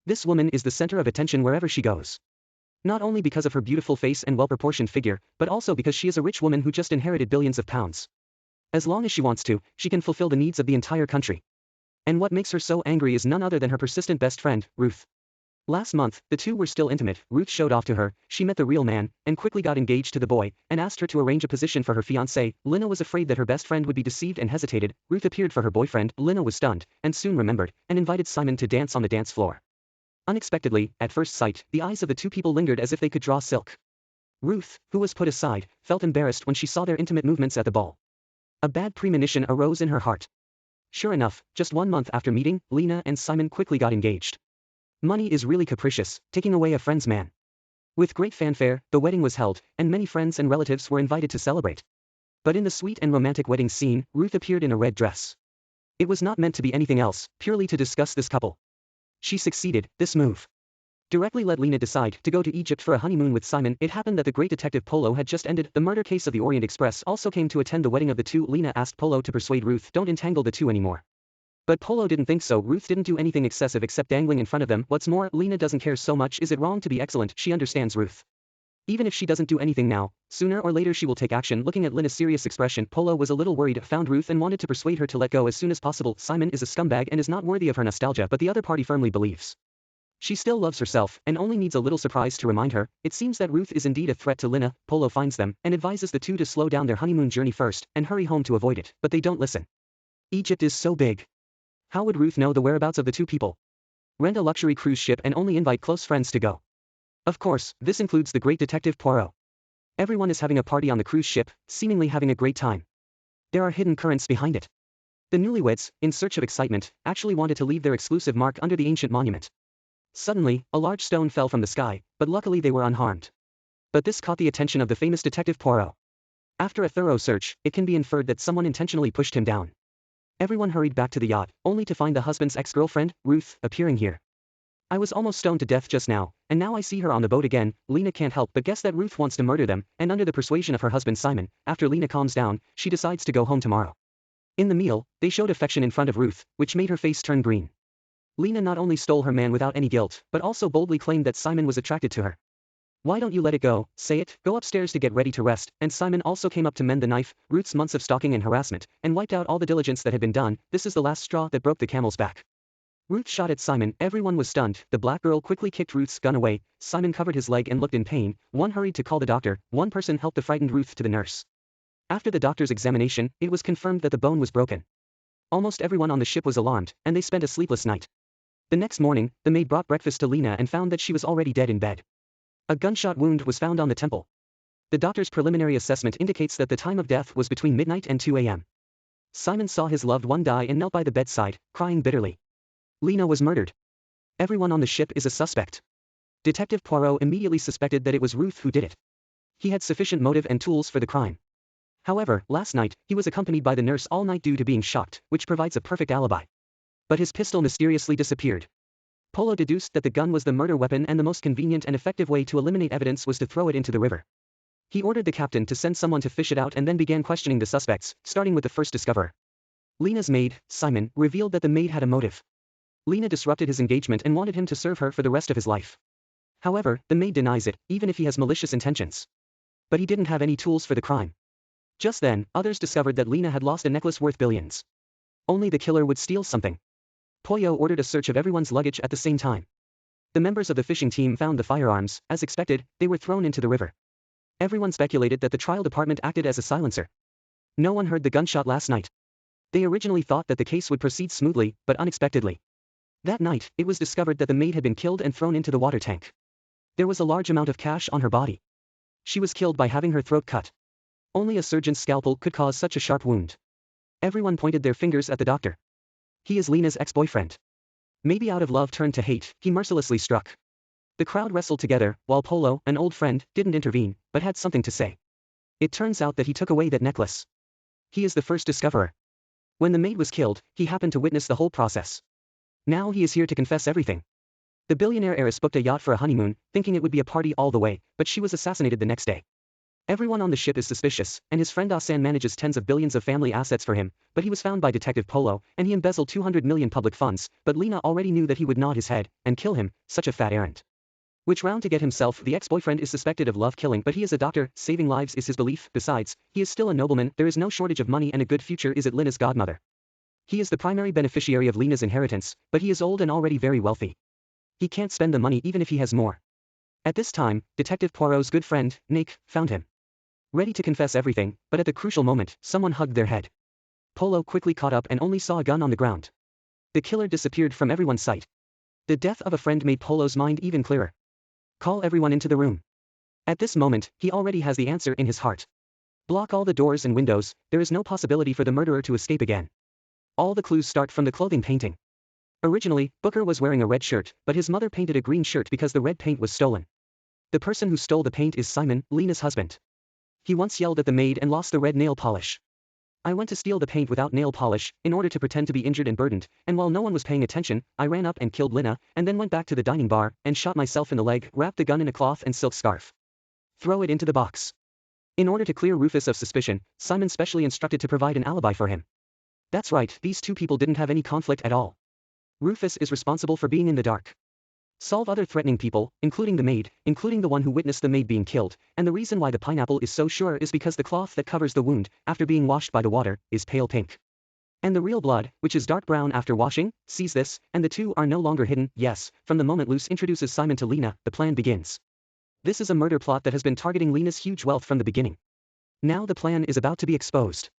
This woman is the center of attention wherever she goes. Not only because of her beautiful face and well-proportioned figure, but also because she is a rich woman who just inherited billions of pounds. As long as she wants to, she can fulfill the needs of the entire country. And what makes her so angry is none other than her persistent best friend, Ruth. Last month, the two were still intimate. Ruth showed off to her, she met the real man, and quickly got engaged to the boy, and asked her to arrange a position for her fiancé. Lina was afraid that her best friend would be deceived and hesitated. Ruth appeared for her boyfriend. Lina was stunned, and soon remembered, and invited Simon to dance on the dance floor. Unexpectedly, at first sight, the eyes of the two people lingered as if they could draw silk. Ruth, who was put aside, felt embarrassed when she saw their intimate movements at the ball. A bad premonition arose in her heart. Sure enough, just 1 month after meeting, Lina and Simon quickly got engaged. Money is really capricious, taking away a friend's man. With great fanfare, the wedding was held, and many friends and relatives were invited to celebrate. But in the sweet and romantic wedding scene, Ruth appeared in a red dress. It was not meant to be anything else, purely to discuss this couple. She succeeded. This move directly led Lina decide to go to Egypt for a honeymoon with Simon. It happened that the great detective Polo had just ended the murder case of the Orient Express, also came to attend the wedding of the two. Lina asked Polo to persuade Ruth, don't entangle the two anymore. But Polo didn't think so. Ruth didn't do anything excessive except dangling in front of them. What's more, Lina doesn't care so much. Is it wrong to be excellent? She understands Ruth. Even if she doesn't do anything now, sooner or later she will take action. Looking at Lina's serious expression, Polo was a little worried, found Ruth and wanted to persuade her to let go as soon as possible. Simon is a scumbag and is not worthy of her nostalgia, but the other party firmly believes she still loves herself, and only needs a little surprise to remind her. It seems that Ruth is indeed a threat to Lina. Polo finds them, and advises the two to slow down their honeymoon journey first, and hurry home to avoid it, but they don't listen. Egypt is so big. How would Ruth know the whereabouts of the two people? Rent a luxury cruise ship and only invite close friends to go. Of course, this includes the great detective Poirot. Everyone is having a party on the cruise ship, seemingly having a great time. There are hidden currents behind it. The newlyweds, in search of excitement, actually wanted to leave their exclusive mark under the ancient monument. Suddenly, a large stone fell from the sky, but luckily they were unharmed. But this caught the attention of the famous detective Poirot. After a thorough search, it can be inferred that someone intentionally pushed him down. Everyone hurried back to the yacht, only to find the husband's ex-girlfriend, Ruth, appearing here. I was almost stoned to death just now, and now I see her on the boat again. Lina can't help but guess that Ruth wants to murder them, and under the persuasion of her husband Simon, after Lina calms down, she decides to go home tomorrow. In the meal, they showed affection in front of Ruth, which made her face turn green. Lina not only stole her man without any guilt, but also boldly claimed that Simon was attracted to her. Why don't you let it go? Say it. Go upstairs to get ready to rest. And Simon also came up to mend the knife. Ruth's months of stalking and harassment, and wiped out all the diligence that had been done. This is the last straw that broke the camel's back. Ruth shot at Simon. Everyone was stunned. The black girl quickly kicked Ruth's gun away. Simon covered his leg and looked in pain. One hurried to call the doctor. One person helped the frightened Ruth to the nurse. After the doctor's examination, it was confirmed that the bone was broken. Almost everyone on the ship was alarmed, and they spent a sleepless night. The next morning, the maid brought breakfast to Lina and found that she was already dead in bed. A gunshot wound was found on the temple. The doctor's preliminary assessment indicates that the time of death was between midnight and 2 a.m. Simon saw his loved one die and knelt by the bedside, crying bitterly. Lina was murdered. Everyone on the ship is a suspect. Detective Poirot immediately suspected that it was Ruth who did it. He had sufficient motive and tools for the crime. However, last night, he was accompanied by the nurse all night due to being shocked, which provides a perfect alibi. But his pistol mysteriously disappeared. Polo deduced that the gun was the murder weapon, and the most convenient and effective way to eliminate evidence was to throw it into the river. He ordered the captain to send someone to fish it out and then began questioning the suspects, starting with the first discoverer. Lina's maid, Simon, revealed that the maid had a motive. Lina disrupted his engagement and wanted him to serve her for the rest of his life. However, the maid denies it, even if he has malicious intentions. But he didn't have any tools for the crime. Just then, others discovered that Lina had lost a necklace worth billions. Only the killer would steal something. Poirot ordered a search of everyone's luggage at the same time. The members of the fishing team found the firearms. As expected, they were thrown into the river. Everyone speculated that the trial department acted as a silencer. No one heard the gunshot last night. They originally thought that the case would proceed smoothly, but unexpectedly. That night, it was discovered that the maid had been killed and thrown into the water tank. There was a large amount of cash on her body. She was killed by having her throat cut. Only a surgeon's scalpel could cause such a sharp wound. Everyone pointed their fingers at the doctor. He is Lina's ex-boyfriend. Maybe out of love turned to hate, he mercilessly struck. The crowd wrestled together, while Polo, an old friend, didn't intervene, but had something to say. It turns out that he took away that necklace. He is the first discoverer. When the maid was killed, he happened to witness the whole process. Now he is here to confess everything. The billionaire heiress booked a yacht for a honeymoon, thinking it would be a party all the way, but she was assassinated the next day. Everyone on the ship is suspicious, and his friend Asan manages tens of billions of family assets for him, but he was found by Detective Polo, and he embezzled 200 million public funds, but Lena already knew that he would nod his head and kill him, such a fat errand. Which round to get himself, the ex-boyfriend is suspected of love killing, but he is a doctor, saving lives is his belief, besides, he is still a nobleman, there is no shortage of money and a good future is at Lena's godmother. He is the primary beneficiary of Lena's inheritance, but he is old and already very wealthy. He can't spend the money even if he has more. At this time, Detective Poirot's good friend, Nick, found him. Ready to confess everything, but at the crucial moment, someone hugged their head. Polo quickly caught up and only saw a gun on the ground. The killer disappeared from everyone's sight. The death of a friend made Polo's mind even clearer. Call everyone into the room. At this moment, he already has the answer in his heart. Block all the doors and windows, there is no possibility for the murderer to escape again. All the clues start from the clothing painting. Originally, Booker was wearing a red shirt, but his mother painted a green shirt because the red paint was stolen. The person who stole the paint is Simon, Lena's husband. He once yelled at the maid and lost the red nail polish. I went to steal the paint without nail polish, in order to pretend to be injured and burdened, and while no one was paying attention, I ran up and killed Lena, and then went back to the dining bar, and shot myself in the leg, wrapped the gun in a cloth and silk scarf. Throw it into the box. In order to clear Rufus of suspicion, Simon specially instructed to provide an alibi for him. That's right, these two people didn't have any conflict at all. Rufus is responsible for being in the dark. Solve other threatening people, including the maid, including the one who witnessed the maid being killed, and the reason why the pineapple is so sure is because the cloth that covers the wound, after being washed by the water, is pale pink. And the real blood, which is dark brown after washing, sees this, and the two are no longer hidden. Yes, from the moment Luce introduces Simon to Lena, the plan begins. This is a murder plot that has been targeting Lena's huge wealth from the beginning. Now the plan is about to be exposed.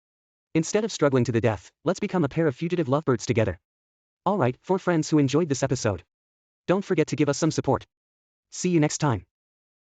Instead of struggling to the death, let's become a pair of fugitive lovebirds together. Alright, for friends who enjoyed this episode, don't forget to give us some support. See you next time.